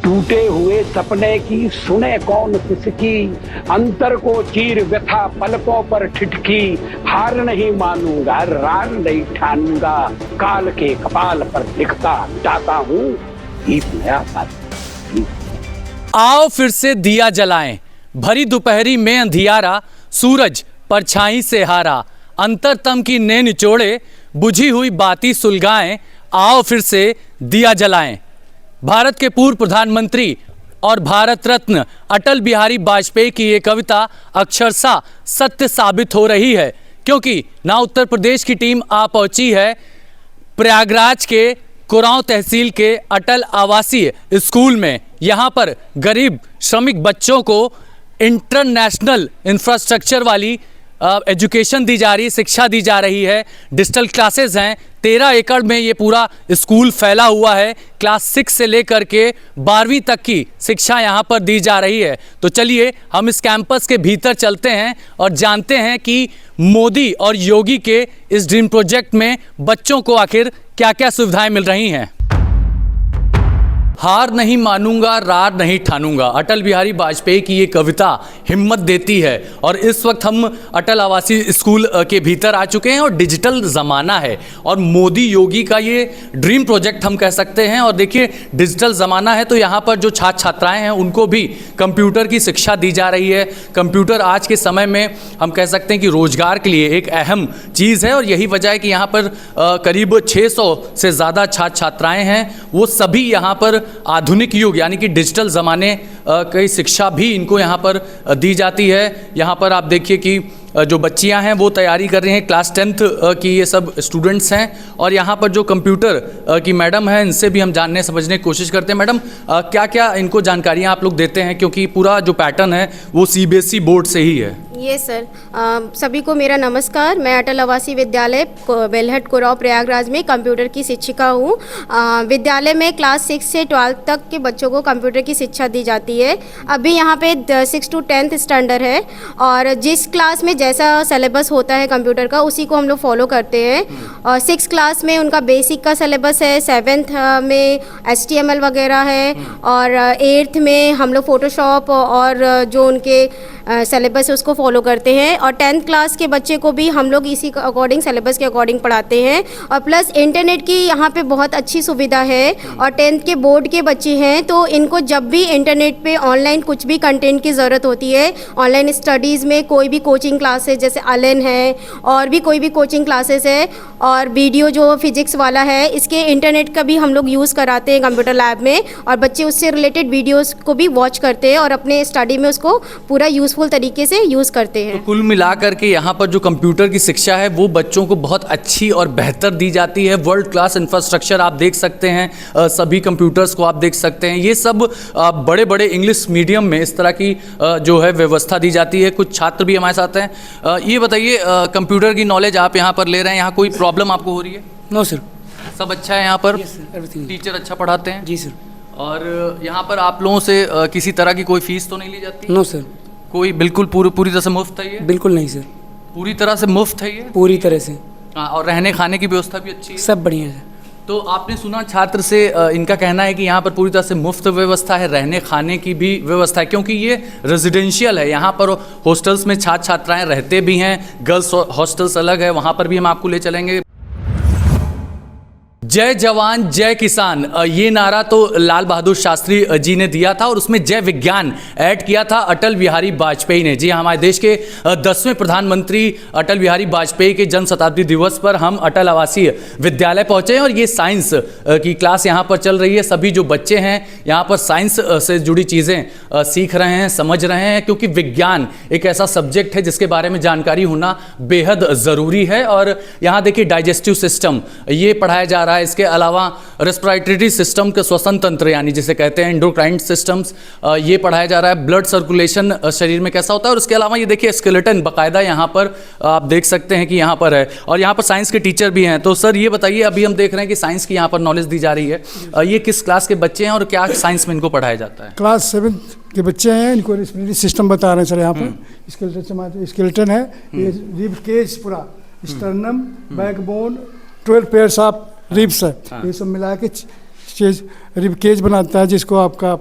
टूटे हुए सपने की सुने कौन किसकी, अंतर को चीर व्यथा पलकों पर ठिठकी, हार नहीं मानूंगा रार नहीं ठानूंगा, काल के कपाल पर लिखता जाता हूँ एक नया साल। आओ फिर से दिया जलाएं, भरी दोपहरी में अंधियारा, सूरज परछाई से हारा, अंतरतम की ने निचोड़े, बुझी हुई बाती सुलगाएं, आओ फिर से दिया जलाएं। भारत के पूर्व प्रधानमंत्री और भारत रत्न अटल बिहारी वाजपेयी की ये कविता अक्षरशः सत्य साबित हो रही है, क्योंकि ना उत्तर प्रदेश की टीम आ पहुंची है प्रयागराज के कुरांव तहसील के अटल आवासीय स्कूल में। यहाँ पर गरीब श्रमिक बच्चों को इंटरनेशनल इंफ्रास्ट्रक्चर वाली एजुकेशन दी जा रही है, शिक्षा दी जा रही है। डिजिटल क्लासेस हैं, 13 एकड़ में ये पूरा स्कूल फैला हुआ है। क्लास 6 से लेकर के 12वीं तक की शिक्षा यहाँ पर दी जा रही है। तो चलिए हम इस कैंपस के भीतर चलते हैं और जानते हैं कि मोदी और योगी के इस ड्रीम प्रोजेक्ट में बच्चों को आखिर क्या क्या सुविधाएं मिल रही हैं। हार नहीं मानूंगा रार नहीं ठानूंगा, अटल बिहारी वाजपेयी की ये कविता हिम्मत देती है। और इस वक्त हम अटल आवासीय स्कूल के भीतर आ चुके हैं और डिजिटल ज़माना है और मोदी योगी का ये ड्रीम प्रोजेक्ट हम कह सकते हैं। और देखिए डिजिटल ज़माना है तो यहाँ पर जो छात्र छात्राएँ हैं उनको भी कंप्यूटर की शिक्षा दी जा रही है। कंप्यूटर आज के समय में हम कह सकते हैं कि रोजगार के लिए एक अहम चीज़ है और यही वजह है कि यहाँ पर करीब 600 से ज़्यादा छात्र छात्राएँ हैं। वो सभी यहाँ पर आधुनिक युग यानी कि डिजिटल ज़माने की शिक्षा भी इनको यहाँ पर दी जाती है। यहाँ पर आप देखिए कि जो बच्चियां हैं वो तैयारी कर रही हैं, क्लास 10th की ये सब स्टूडेंट्स हैं। और यहाँ पर जो कंप्यूटर की मैडम हैं इनसे भी हम जानने समझने की कोशिश करते हैं। मैडम क्या क्या इनको जानकारियाँ आप लोग देते हैं, क्योंकि पूरा जो पैटर्न है वो CBSE बोर्ड से ही है। ये सर, सभी को मेरा नमस्कार। मैं अटल आवासीय विद्यालय बेलहट कुरांव प्रयागराज में कंप्यूटर की शिक्षिका हूँ। विद्यालय में क्लास 6 से 12 तक के बच्चों को कंप्यूटर की शिक्षा दी जाती है। अभी यहाँ पे 6 to 10th स्टैंडर्ड है और जिस क्लास में जैसा सिलेबस होता है कंप्यूटर का उसी को हम लोग फॉलो करते हैं। और 6 क्लास में उनका बेसिक का सिलेबस है, 7th में HTML वगैरह है और 8th में हम लोग फोटोशॉप और जो उनके सिलेबस है उसको फॉलो करते हैं। और 10th क्लास के बच्चे को भी हम लोग इसी अकॉर्डिंग सिलेबस के अकॉर्डिंग पढ़ाते हैं। और प्लस इंटरनेट की यहाँ पे बहुत अच्छी सुविधा है और 10th के बोर्ड के बच्चे हैं तो इनको जब भी इंटरनेट पे ऑनलाइन कुछ भी कंटेंट की ज़रूरत होती है, ऑनलाइन स्टडीज़ में कोई भी कोचिंग क्लासेस जैसे अलेन है और भी कोई भी कोचिंग क्लासेस है और वीडियो जो फिजिक्स वाला है, इसके इंटरनेट का भी हम लोग यूज़ कराते हैं कंप्यूटर लैब में और बच्चे उससे रिलेटेड वीडियोज़ को भी वॉच करते हैं और अपने स्टडी में उसको पूरा यूज़फुल तरीके से यूज़ करते हैं। तो कुल मिलाकर के यहाँ पर जो कंप्यूटर की शिक्षा है वो बच्चों को बहुत अच्छी और बेहतर दी जाती है। वर्ल्ड क्लास इंफ्रास्ट्रक्चर आप देख सकते हैं, सभी कंप्यूटर्स को आप देख सकते हैं। ये सब बड़े बड़े इंग्लिश मीडियम में इस तरह की जो है व्यवस्था दी जाती है। कुछ छात्र भी हमारे साथ हैं। ये बताइए कंप्यूटर की नॉलेज आप यहाँ पर ले रहे हैं, यहाँ कोई प्रॉब्लम आपको हो रही है? नो सर, सब अच्छा है यहाँ पर? एवरीथिंग। टीचर अच्छा पढ़ाते हैं? जी सर। और यहाँ पर आप लोगों से किसी तरह की कोई फीस तो नहीं ली जाती? No sir. कोई बिल्कुल पूरी तरह से मुफ्त है ये? बिल्कुल नहीं सर, पूरी तरह से मुफ्त है ये? पूरी तरह से। और रहने खाने की व्यवस्था भी अच्छी है? सब बढ़िया है। तो आपने सुना छात्र से, इनका कहना है कि यहाँ पर पूरी तरह से मुफ्त व्यवस्था है, रहने खाने की भी व्यवस्था है, क्योंकि ये रेजिडेंशियल है। यहाँ पर हॉस्टल्स में छात्र छात्राएं रहते भी हैं, गर्ल्स हॉस्टल्स अलग है, वहाँ पर भी हम आपको ले चलेंगे। जय जवान जय किसान, ये नारा तो लाल बहादुर शास्त्री जी ने दिया था और उसमें जय विज्ञान ऐड किया था अटल बिहारी वाजपेयी ने। जी, हमारे देश के 10वें प्रधानमंत्री अटल बिहारी वाजपेयी के जन्म शताब्दी दिवस पर हम अटल आवासीय विद्यालय पहुंचे हैं और ये साइंस की क्लास यहाँ पर चल रही है। सभी जो बच्चे हैं यहाँ पर साइंस से जुड़ी चीज़ें सीख रहे हैं, समझ रहे हैं, क्योंकि विज्ञान एक ऐसा सब्जेक्ट है जिसके बारे में जानकारी होना बेहद ज़रूरी है। और यहाँ देखिए डाइजेस्टिव सिस्टम ये पढ़ाया जा रहा है। इसके अलावा रेस्पिरेटरी सिस्टम के श्वसन तंत्र यानी जिसे कहते हैं एंडोक्राइन सिस्टम्स, ये पढ़ाया जा रहा है। ब्लड सर्कुलेशन शरीर में कैसा होता है। और इसके अलावा ये देखिए स्केलेटन बाकायदा यहाँ पर आप देख सकते हैं कि यहाँ पर है। और यहाँ पर साइंस के टीचर भी हैं। तो सर ये बताइए, अभी हम देख रहे हैं कि साइंस की यहाँ पर नॉलेज दी जा रही है, ये किस क्लास के बच्चे हैं और क्या साइंस में इनको पढ़ाया जाता है? क्लास 7 के बच्चे हैं। इनको रेस्पिरेटरी सिस्टम बता रहे हैं सर। यहाँ पर स्केलेटन है, ये रिब केज पूरा, sternum, backbone, 12 pairs of ribs है, ये सब मिला के रिब केज बनाता है जिसको आपका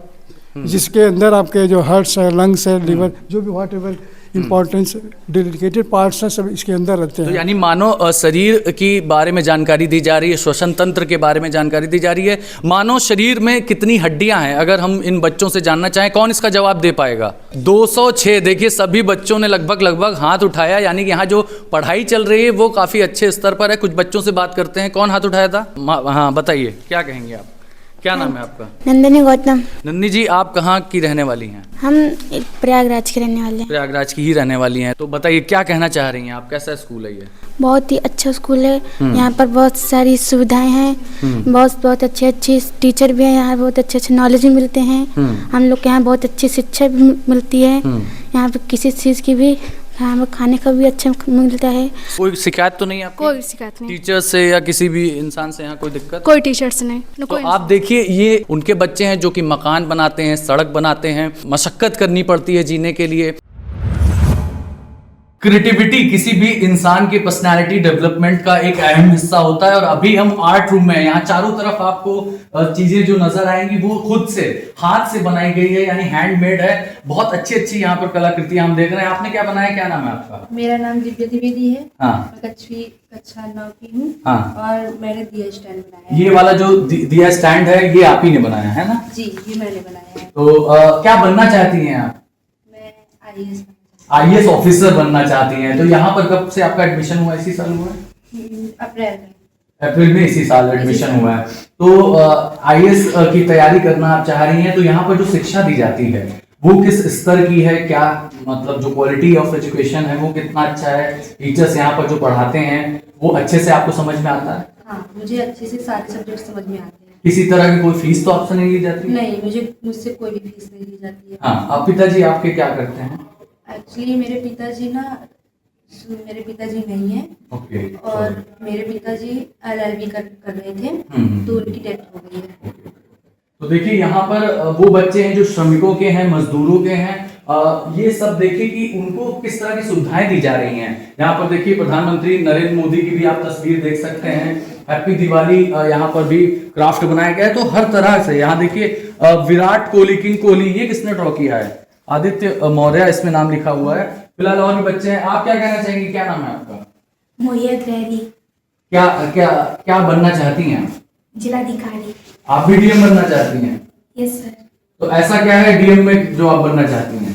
जिसके अंदर आपके जो हार्ट्स है, लंग्स है, लिवर, जो भी वाट एवर इम्पोर्टेंस डेडिकेटेड पार्ट्स हैं सब इसके अंदर रहते तो हैं। यानी मानो शरीर की बारे में जानकारी दी जा रही है, श्वसन तंत्र के बारे में जानकारी दी जा रही है, मानो शरीर में कितनी हड्डियां हैं, अगर हम इन बच्चों से जानना चाहें कौन इसका जवाब दे पाएगा? 206। देखिए सभी बच्चों ने लगभग हाथ उठाया, यानी कि यहाँ जो पढ़ाई चल रही है वो काफ़ी अच्छे स्तर पर है। कुछ बच्चों से बात करते हैं। कौन हाथ उठाया था? हाँ बताइए, क्या कहेंगे आप? क्या नाम है आपका? नंदिनी गौतम। नंदिनी जी, आप कहाँ की रहने वाली हैं? हम प्रयागराज के रहने वाले हैं। प्रयागराज की ही रहने वाली हैं। तो बताइए क्या कहना चाह रही हैं आप, कैसा स्कूल है ये? बहुत ही अच्छा स्कूल है, यहाँ पर बहुत सारी सुविधाएं हैं, बहुत अच्छे टीचर भी हैं, यहाँ बहुत अच्छे नॉलेज भी मिलते हैं, हम लोग के यहाँ बहुत अच्छी शिक्षा भी मिलती है, यहाँ पर किसी चीज़ की भी यहाँ पर खाने का भी अच्छा मिलता है। कोई शिकायत तो नहीं है आपको? कोई शिकायत नहीं, टीचर से या किसी भी इंसान से यहाँ कोई दिक्कत? कोई टीचर्स नहीं, तो कोई आप देखिए ये उनके बच्चे हैं जो कि मकान बनाते हैं, सड़क बनाते हैं, मशक्कत करनी पड़ती है जीने के लिए। क्रिएटिविटी किसी भी इंसान की पर्सनालिटी डेवलपमेंट का एक अहम हिस्सा होता है। और अभी हम आर्ट रूम में हैं, यहाँ चारों तरफ आपको चीजें जो नजर आएंगी वो खुद से हाथ से बनाई गई है, यानी हैंडमेड है। बहुत अच्छी यहाँ पर कलाकृतियां हम देख रहे हैं। आपने क्या बनाया, क्या नाम है आपका? मेरा नाम दिव्या द्विवेदी है। हाँ। मैं कक्षा 9 की हूँ। हाँ। और मैंने दिया स्टैंड बनाया है। ये वाला जो दिया स्टैंड है ये आप ही ने बनाया है ना? जी, ये मैंने बनाया है। तो क्या बनना चाहती हैं आप? मैं IAS IAS ऑफिसर बनना चाहती हैं। तो यहाँ पर कब से आपका एडमिशन हुआ? इसी साल हुआ है? अप्रैल में इसी साल एडमिशन हुआ है। तो IAS की तैयारी करना आप चाह रही हैं, तो यहाँ पर जो शिक्षा दी जाती है वो किस स्तर की है? क्या मतलब जो क्वालिटी ऑफ एजुकेशन है वो कितना अच्छा है? टीचर्स यहाँ पर जो पढ़ाते हैं वो अच्छे से आपको समझ में आता है? हाँ, मुझे अच्छे से सारे सब्जेक्ट समझ में आते हैं। किसी तरह की कोई फीस तो आपसे नहीं ली जाती? नहीं, मुझसे कोई भी फीस नहीं ली जाती है। हाँ। आप पिताजी आपके क्या करते हैं? एक्चुअली मेरे पिताजी नहीं है। ओके। और मेरे पिताजी LLB कर रहे थे, तो उनकी डेथ हो गई है। तो देखिए यहाँ पर वो बच्चे हैं जो श्रमिकों के हैं, मजदूरों के हैं। ये सब देखिए कि उनको किस तरह की सुविधाएं दी जा रही हैं। यहाँ पर देखिए प्रधानमंत्री नरेंद्र मोदी की भी आप तस्वीर देख सकते हैं। हैप्पी दिवाली यहाँ पर भी क्राफ्ट बनाया गया है। तो हर तरह से यहाँ देखिए विराट कोहली, किंग कोहली, ये किसने ड्रॉ किया है? आदित्य मौर्य इसमें नाम लिखा हुआ है। फिलहाल और भी बच्चे हैं। आप क्या कहना चाहेंगे, क्या नाम है आपका? मोहिया ग्रहरी। क्या क्या क्या बनना चाहती हैं आप? जिलाधिकारी। आप भी DM बनना चाहती हैं? Yes sir. तो ऐसा क्या है DM में जो आप बनना चाहती हैं?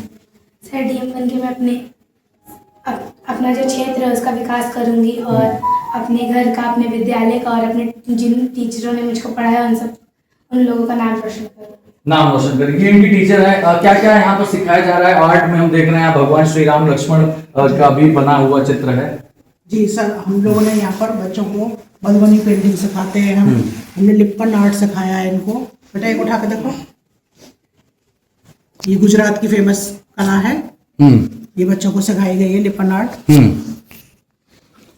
सर DM बन के मैं अपना जो क्षेत्र है उसका विकास करूंगी और अपने घर का, अपने विद्यालय का और अपने जिन टीचरों ने मुझको पढ़ाया उन लोगों का नाम रोशन करूंगी। नाम रोशन करेंगे। इनकी टीचर है। क्या क्या यहाँ पर सिखाया जा रहा है? आर्ट में हम देख रहे हैं भगवान श्री राम लक्ष्मण का भी बना हुआ चित्र है। जी सर, हम लोगों ने यहाँ पर बच्चों को मधुबनी पेंटिंग सिखाते हैं। हमने लिप्पन आर्ट सिखाया है इनको। बेटा एक उठा के देखो, ये गुजरात की फेमस कला है। ये बच्चों को सिखाई गई है लिप्पन आर्ट,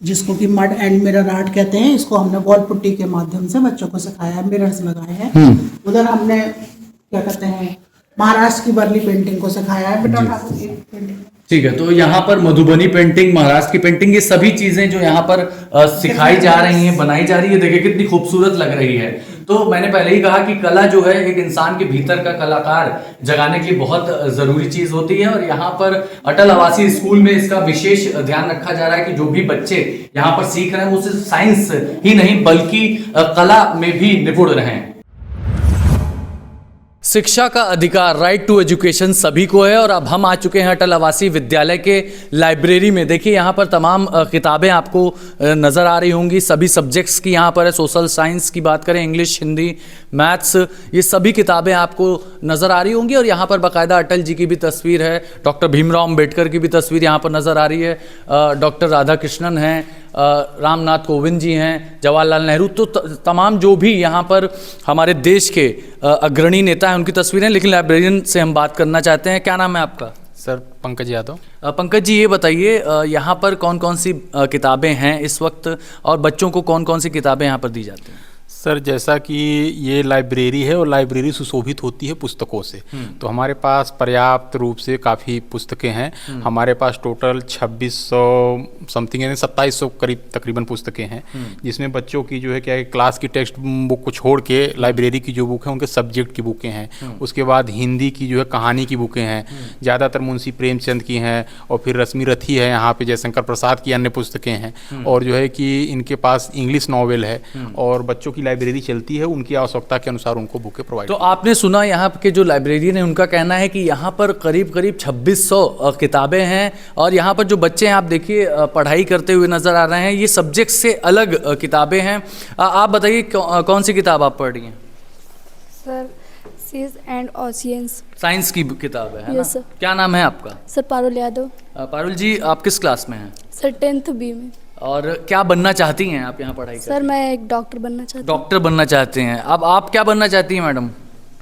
जिसको कि मड एंड मिरर आर्ट कहते हैं। इसको हमने वॉल पुट्टी के माध्यम से बच्चों को सिखाया है, मिरर्स लगाए हैं। उधर हमने क्या कहते हैं महाराष्ट्र की वर्ली पेंटिंग को सिखाया है। बेटा उठा के पेंटिंग। ठीक है। तो यहाँ पर मधुबनी पेंटिंग, महाराष्ट्र की पेंटिंग, ये सभी चीजें जो यहाँ पर सिखाई जा रही हैं, बनाई जा रही है, देखिए कितनी खूबसूरत लग रही है। तो मैंने पहले ही कहा कि कला जो है एक इंसान के भीतर का कलाकार जगाने की बहुत जरूरी चीज होती है। और यहाँ पर अटल आवासीय स्कूल में इसका विशेष ध्यान रखा जा रहा है कि जो भी बच्चे यहाँ पर सीख रहे हैं वो सिर्फ साइंस ही नहीं बल्कि कला में भी निपुण रहें। शिक्षा का अधिकार, राइट टू एजुकेशन सभी को है। और अब हम आ चुके हैं अटल आवासीय विद्यालय के लाइब्रेरी में। देखिए यहाँ पर तमाम किताबें आपको नज़र आ रही होंगी, सभी सब्जेक्ट्स की यहाँ पर है। सोशल साइंस की बात करें, इंग्लिश, हिंदी, मैथ्स, ये सभी किताबें आपको नज़र आ रही होंगी। और यहाँ पर बाकायदा अटल जी की भी तस्वीर है, डॉक्टर भीमराव अम्बेडकर की भी तस्वीर यहाँ पर नज़र आ रही है, डॉक्टर राधाकृष्णन हैं, रामनाथ कोविंद जी हैं, जवाहरलाल नेहरू, तो तमाम जो भी यहाँ पर हमारे देश के अग्रणी नेता हैं उनकी तस्वीरें। लेकिन लाइब्रेरियन से हम बात करना चाहते हैं। क्या नाम है आपका? सर पंकज यादव। पंकज जी, ये बताइए यहाँ पर कौन कौन सी किताबें हैं इस वक्त और बच्चों को कौन कौन सी किताबें यहाँ पर दी जाती हैं? सर जैसा कि ये लाइब्रेरी है और लाइब्रेरी सुशोभित होती है पुस्तकों से, तो हमारे पास पर्याप्त रूप से काफ़ी पुस्तकें हैं। हमारे पास टोटल 2600 समथिंग यानी 2700 करीब तकरीबन पुस्तकें हैं, जिसमें बच्चों की जो है क्या है क्लास की टेक्स्ट बुक को छोड़ के लाइब्रेरी की जो बुक है उनके सब्जेक्ट की बुकें हैं। उसके बाद हिंदी की जो है कहानी की बुकें हैं, ज़्यादातर मुंशी प्रेमचंद की हैं, और फिर रश्मि रथी है यहाँ पे, जयशंकर प्रसाद की अन्य पुस्तकें हैं, और जो है कि इनके पास इंग्लिश नॉवेल है, और बच्चों की लाइब्रेरी चलती है, उनकी आवश्यकता के अनुसार उनको बुकें प्रोवाइड। तो आपने सुना यहाँ के जो लाइब्रेरियन है उनका कहना है कि यहाँ पर करीब 2600 किताबें हैं, और यहाँ पर जो बच्चे हैं आप देखिए पढ़ाई करते हुए नज़र आ रहे हैं। ये सब्जेक्ट से अलग किताबें हैं। आप बताइए कौन सी किताब आप पढ़ रही हैं? Sir seas and oceans, science की किताब है ना? Yes, sir. क्या नाम है आपका? सर पारुल यादव। पारुल जी, आप किस क्लास में हैं? सर 10th B में। और क्या बनना चाहती हैं आप यहाँ पढ़ाई सर मैं एक डॉक्टर बनना चाहती हूँ। डॉक्टर बनना चाहते हैं। अब आप क्या बनना चाहती हैं मैडम,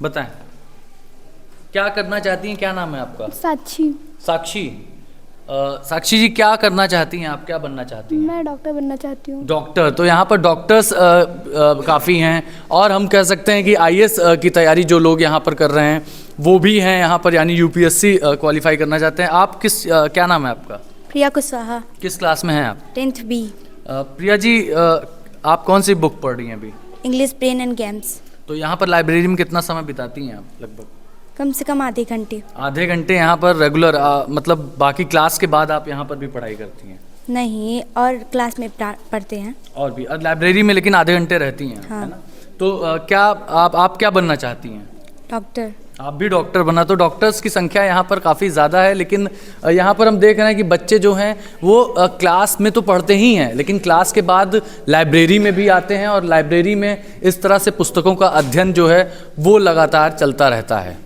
बताएं क्या करना चाहती हैं? क्या नाम है आपका? साक्षी। साक्षी। साक्षी जी क्या करना चाहती हैं आप, क्या बनना चाहती हैं? मैं डॉक्टर बनना चाहती हूँ। डॉक्टर, तो यहाँ पर डॉक्टर्स काफ़ी हैं, और हम कह सकते हैं कि IAS की तैयारी जो लोग यहाँ पर कर रहे हैं वो भी हैं यहाँ पर, यानी UPSC क्वालिफाई करना चाहते हैं। आप किस क्या नाम है आपका? प्रिया कुशवाहा। किस क्लास में हैं आप? 10th B। प्रिया जी, आप कौन सी बुक पढ़ रही हैं अभी? English brain and games. तो यहाँ पर लाइब्रेरी में कितना समय बिताती हैं आप लगभग? कम से कम आधे घंटे। आधे घंटे यहाँ पर रेगुलर, मतलब बाकी क्लास के बाद आप यहाँ पर भी पढ़ाई करती हैं? नहीं, और क्लास में पढ़ते हैं। और भी लाइब्रेरी में, लेकिन आधे घंटे रहती हैं, हाँ। है ना? तो क्या आप क्या बनना चाहती हैं? डॉक्टर। आप भी डॉक्टर बनना। तो डॉक्टर्स की संख्या यहाँ पर काफ़ी ज़्यादा है, लेकिन यहाँ पर हम देख रहे हैं कि बच्चे जो हैं वो क्लास में तो पढ़ते ही हैं, लेकिन क्लास के बाद लाइब्रेरी में भी आते हैं, और लाइब्रेरी में इस तरह से पुस्तकों का अध्ययन जो है वो लगातार चलता रहता है।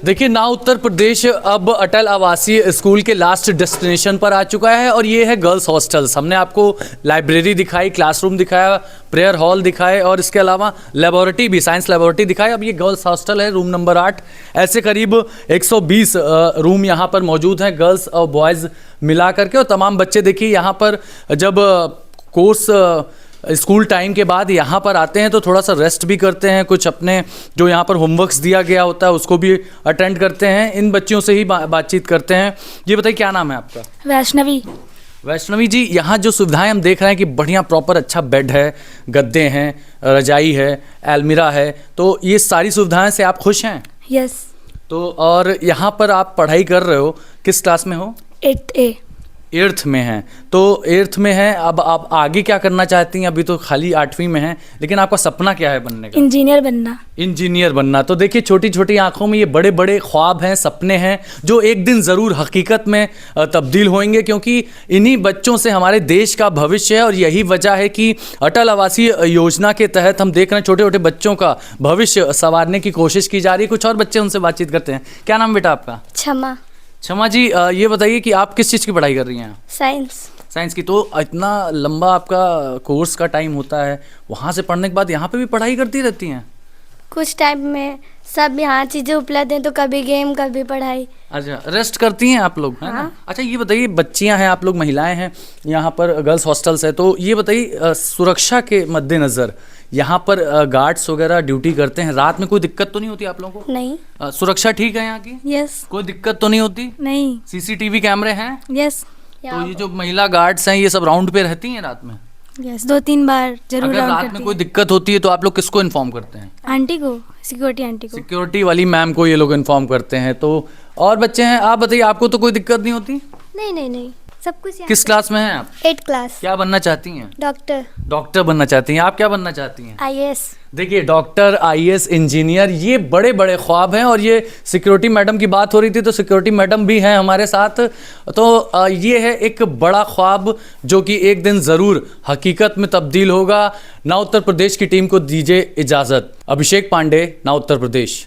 देखिए, नाउ उत्तर प्रदेश अब अटल आवासीय स्कूल के लास्ट डेस्टिनेशन पर आ चुका है, और ये है गर्ल्स हॉस्टल्स। हमने आपको लाइब्रेरी दिखाई, क्लासरूम दिखाया, प्रेयर हॉल दिखाए, और इसके अलावा लेबोरेटरी भी, साइंस लेबोरेटरी दिखाई। अब ये गर्ल्स हॉस्टल है, रूम नंबर 8। ऐसे करीब 120 रूम यहाँ पर मौजूद हैं, गर्ल्स और बॉयज़ मिला करके। और तमाम बच्चे देखिए यहाँ पर जब कोर्स स्कूल टाइम के बाद यहाँ पर आते हैं तो थोड़ा सा रेस्ट भी करते हैं, कुछ अपने जो यहाँ पर होमवर्क्स दिया गया होता है उसको भी अटेंड करते हैं। इन बच्चियों से ही बातचीत करते हैं। ये बताइए क्या नाम है आपका? वैष्णवी। वैष्णवी जी, यहाँ जो सुविधाएं हम देख रहे हैं कि बढ़िया प्रॉपर अच्छा बेड है, गद्दे हैं, रजाई है, अलमीरा है, तो ये सारी सुविधाएं से आप खुश हैं? यस। तो और यहाँ पर आप पढ़ाई कर रहे हो, किस क्लास में हो? 8th A। 8th में हैं। तो 8th में हैं, अब आप आगे क्या करना चाहती हैं? अभी तो खाली 8वीं में हैं, लेकिन आपका सपना क्या है बनने का? इंजीनियर बनना। इंजीनियर बनना। तो देखिए, छोटी छोटी आंखों में ये बड़े बड़े ख्वाब हैं, सपने हैं, जो एक दिन ज़रूर हकीकत में तब्दील होंगे, क्योंकि इन्हीं बच्चों से हमारे देश का भविष्य है। और यही वजह है कि अटल आवासीय योजना के तहत हम देख रहे हैं छोटे छोटे बच्चों का भविष्य संवारने की कोशिश की जा रही है। कुछ और बच्चे, उनसे बातचीत करते हैं। क्या नाम बेटा आपका? क्षमा। क्षमा जी, ये बताइए कि आप किस चीज़ की पढ़ाई कर रही हैं? साइंस। साइंस की। तो इतना लंबा आपका कोर्स का टाइम होता है, वहाँ से पढ़ने के बाद यहाँ पे भी पढ़ाई करती रहती हैं? कुछ टाइम में सब यहाँ चीज़ें उपलब्ध हैं, तो कभी गेम कभी पढ़ाई। अच्छा, रेस्ट करती हैं आप लोग, है ना? अच्छा, ये बताइए, बच्चियाँ हैं, आप लोग महिलाएं हैं, यहाँ पर गर्ल्स हॉस्टल्स है, तो ये बताइए सुरक्षा के मद्देनज़र यहाँ पर गार्ड्स वगैरह ड्यूटी करते हैं, रात में कोई दिक्कत तो नहीं होती आप लोगों को? नहीं। सुरक्षा ठीक है यहाँ की? यस। कोई दिक्कत तो नहीं होती? नहीं। CCTV कैमरे हैं? यस। तो ये जो महिला गार्ड्स हैं ये सब राउंड पे रहती हैं रात में? यस, 2-3 बार जरूर अगर रात में कोई दिक्कत होती है तो आप लोग किसको इन्फॉर्म करते हैं? आंटी को, सिक्योरिटी आंटी को। सिक्योरिटी वाली मैम को ये लोग इन्फॉर्म करते हैं। तो और बच्चे हैं, आप बताइए, आपको तो कोई दिक्कत नहीं होती? नहीं, सब कुछ। किस क्लास में हैं आप? 8th class. क्या बनना चाहती हैं? डॉक्टर। डॉक्टर बनना चाहती हैं। आप क्या बनना चाहती हैं? IAS। देखिए, डॉक्टर, IAS, इंजीनियर, ये बड़े बड़े ख्वाब हैं। और ये सिक्योरिटी मैडम की बात हो रही थी, तो सिक्योरिटी मैडम भी हैं हमारे साथ। तो ये है एक बड़ा ख्वाब जो कि एक दिन ज़रूर हकीकत में तब्दील होगा। ना उत्तर प्रदेश की टीम को दीजिए इजाज़त। अभिषेक पांडे, ना उत्तर प्रदेश।